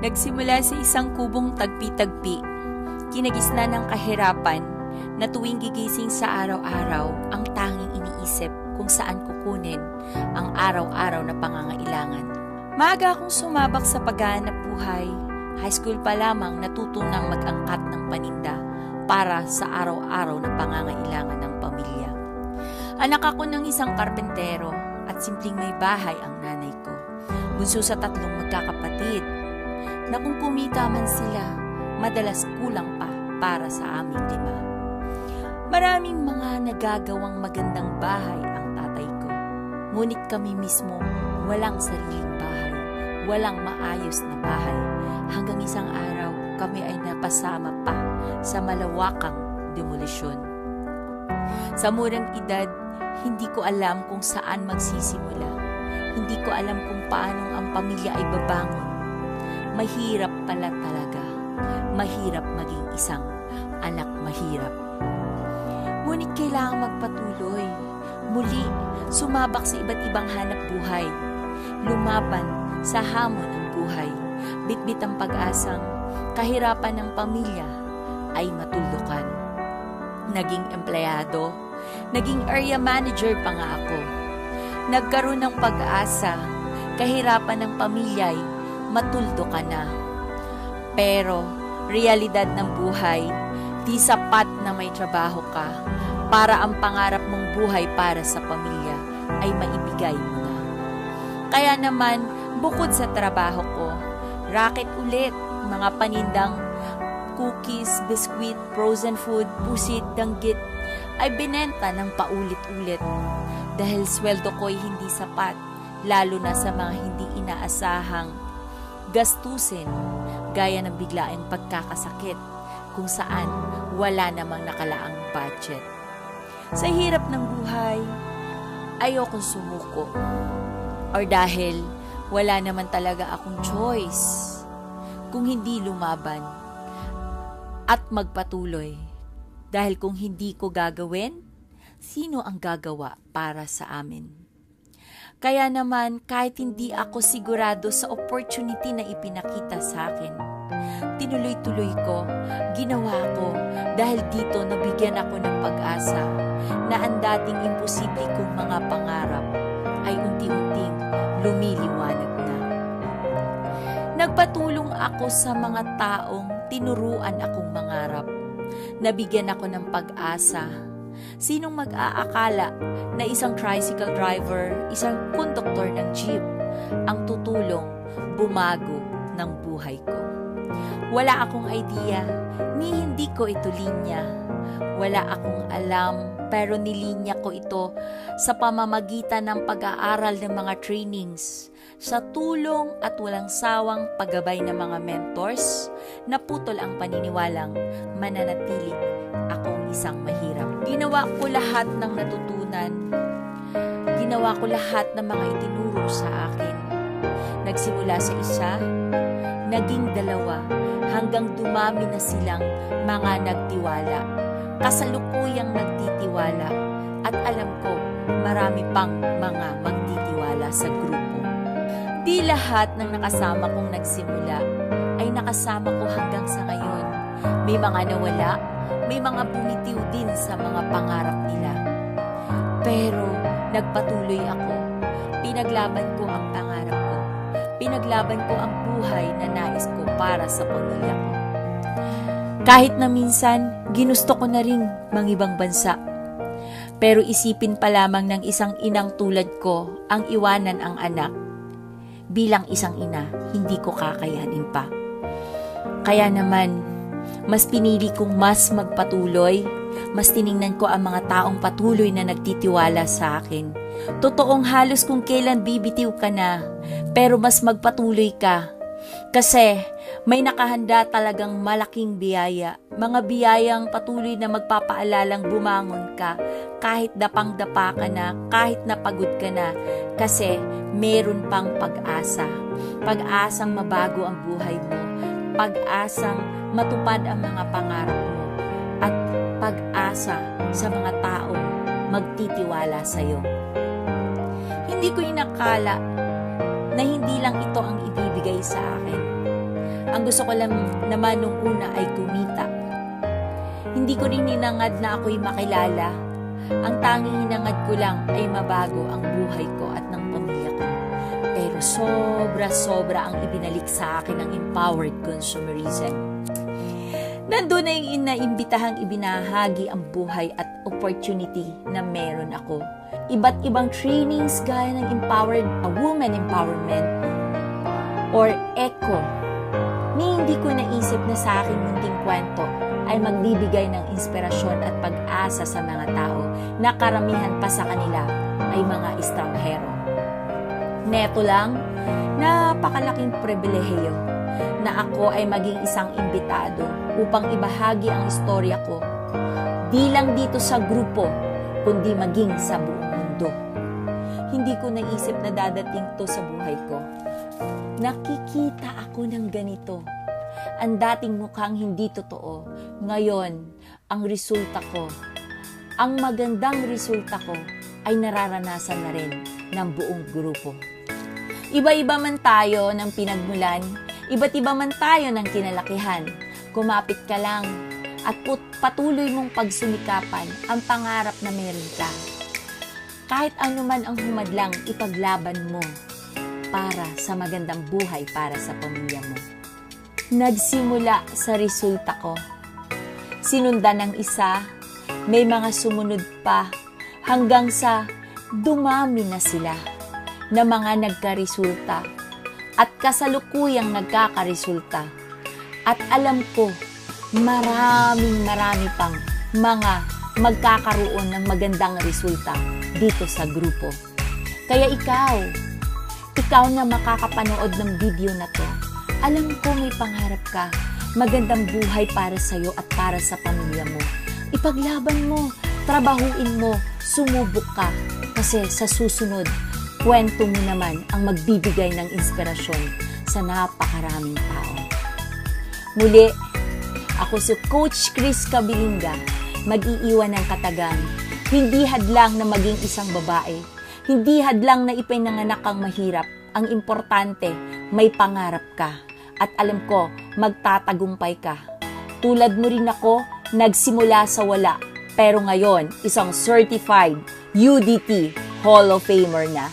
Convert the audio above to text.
Nagsimula sa isang kubong tagpi-tagpi, kinagisna ng kahirapan na tuwing gigising sa araw-araw ang tanging iniisip kung saan kukunin ang araw-araw na pangangailangan. Maaga akong sumabak sa paghahanap buhay. High school pa lamang natutunang mag-angkat ng paninda para sa araw-araw na pangangailangan ng pamilya. Anak ako ng isang karpentero at simpleng may bahay ang nanay ko. Bunso sa 3 magkakapatid na kung kumita man sila, madalas kulang pa para sa aming 5. Maraming mga nagagawang magandang bahay ang tatay ko. Ngunit kami mismo, walang sariling bahay, walang maayos na bahay. Hanggang isang araw, kami ay napasama pa sa malawakang demolisyon. Sa murang edad, hindi ko alam kung saan magsisimula. Hindi ko alam kung paano ang pamilya ay babangon. Mahirap pala talaga. Mahirap maging isang anak mahirap. Ngunit kailangang magpatuloy. Muli, sumabak sa iba't ibang hanap buhay. Lumaban sa hamon ng buhay. Bitbit ang pag-asang kahirapan ng pamilya ay matuldukan. Naging empleyado, naging area manager pa nga ako. Nagkaroon ng pag-asa, kahirapan ng pamilya ay matuldukan na. Pero, realidad ng buhay, di sapat na may trabaho ka para ang pangarap mong buhay para sa pamilya ay maibigay mo na. Kaya naman, bukod sa trabaho ko, racket ulit, mga panindang cookies, biskwit, frozen food, pusit, danggit, ay binenta ng paulit-ulit. Dahil sweldo ko'y hindi sapat, lalo na sa mga hindi inaasahang gastusin, gaya ng biglaing pagkakasakit, kung saan wala namang nakalaang budget. Sa hirap ng buhay, ayokong sumuko. Or dahil wala naman talaga akong choice kung hindi lumaban at magpatuloy. Dahil kung hindi ko gagawin, sino ang gagawa para sa amin? Kaya naman, kahit hindi ako sigurado sa opportunity na ipinakita sa akin, tinuloy-tuloy ko, ginawa ko, dahil dito nabigyan ako ng pag-asa na ang dating imposible kong mga pangarap ay unti-unting lumiliwanag na. Nagpatulong ako sa mga taong tinuruan akong mangarap. Nabigyan ako ng pag-asa. Sinong mag-aakala na isang tricycle driver, isang konduktor ng jeep, ang tutulong bumago ng buhay ko? Wala akong idea, ni hindi ko ito linya. Wala akong alam, pero nilinya ko ito sa pamamagitan ng pag-aaral ng mga trainings, sa tulong at walang sawang paggabay ng mga mentors, naputol ang paniniwalang mananatili akong isang mahirap. Ginawa ko lahat ng natutunan. Ginawa ko lahat ng mga itinuro sa akin. Nagsimula sa 1, naging 2, hanggang dumami na silang mga nagtiwala. Kasalukuyang nagtitiwala. At alam ko, marami pang mga magtitiwala sa grupo. Di lahat ng nakasama kong nagsimula ay nakasama ko hanggang sa ngayon. May mga nawala, may mga bumitiw din sa mga pangarap nila. Pero nagpatuloy ako. Pinaglaban ko ang pangarap ko. Pinaglaban ko ang buhay na nais ko para sa pamilya ko. Kahit na minsan, ginusto ko na ring mangibang bansa. Pero isipin pa lamang ng isang inang tulad ko ang iwanan ang anak. Bilang isang ina, hindi ko kakayanin pa. Kaya naman, mas pinili kong mas magpatuloy, mas tiningnan ko ang mga taong patuloy na nagtitiwala sa akin. Totoong halos kung kailan bibitiw ka na, pero mas magpatuloy ka. Kasi may nakahanda talagang malaking biyaya, mga biyayang patuloy na magpapaalalang bumangon ka, kahit dapang-dapa ka na, kahit napagod ka na, kasi meron pang pag-asa. Pag-asang mabago ang buhay mo, pag-asang matupad ang mga pangarap mo, at pag-asa sa mga taong magtitiwala sa iyo. Hindi ko inakala na hindi lang ito ang ibibigay sa akin. Ang gusto ko lang naman nung una ay kumita. Hindi ko rin hinangad na ako'y makilala. Ang tanging hinangad ko lang ay mabago ang buhay ko at ng pamilya ko. Pero sobra-sobra ang ibinalik sa akin ng empowered consumerism. Nandun na yung inaimbitahang ibinahagi ang buhay at opportunity na meron ako. Iba't ibang trainings gaya ng empowered woman empowerment or ECO, ni hindi ko naisip na sa aking munting kwento ay magbibigay ng inspirasyon at pag-asa sa mga tao na karamihan pa sa kanila ay mga estranghero. Neto lang, napakalaking pribilehiyo na ako ay maging isang imbitado upang ibahagi ang istorya ko, di lang dito sa grupo, kundi maging sa buong mundo. Hindi ko naisip na dadating to sa buhay ko. Nakikita ako ng ganito. Ang dating mukhang hindi totoo, ngayon, ang resulta ko, ang magandang resulta ko ay nararanasan na rin ng buong grupo. Iba-iba man tayo ng pinagmulan, iba't iba man tayo ng kinalakihan, kumapit ka lang at patuloy mong pagsumikapan ang pangarap na meron ka. Kahit anuman ang humadlang, ipaglaban mo para sa magandang buhay para sa pamilya mo. Nagsimula sa resulta ko. Sinundan ng isa, may mga sumunod pa, hanggang sa dumami na sila na mga nagkaresulta at kasalukuyang nagkakaresulta. At alam ko, marami pang mga magkakaroon ng magandang resulta dito sa grupo. Kaya ikaw na makakapanood ng video na to, alam ko may pangarap ka, magandang buhay para sa'yo at para sa pamilya mo. Ipaglaban mo, trabahuin mo, sumubok ka, kasi sa susunod, kwento mo naman ang magbibigay ng inspirasyon sa napakaraming tao. Muli, ako si Coach Chris Cabilinga, mag-iiwan ng katagang, hindi hadlang na maging isang babae, hindi hadlang na ipinanganak kang mahirap, ang importante, may pangarap ka. At alam ko, magtatagumpay ka. Tulad mo rin ako, nagsimula sa wala. Pero ngayon, isang certified UDT Hall of Famer na.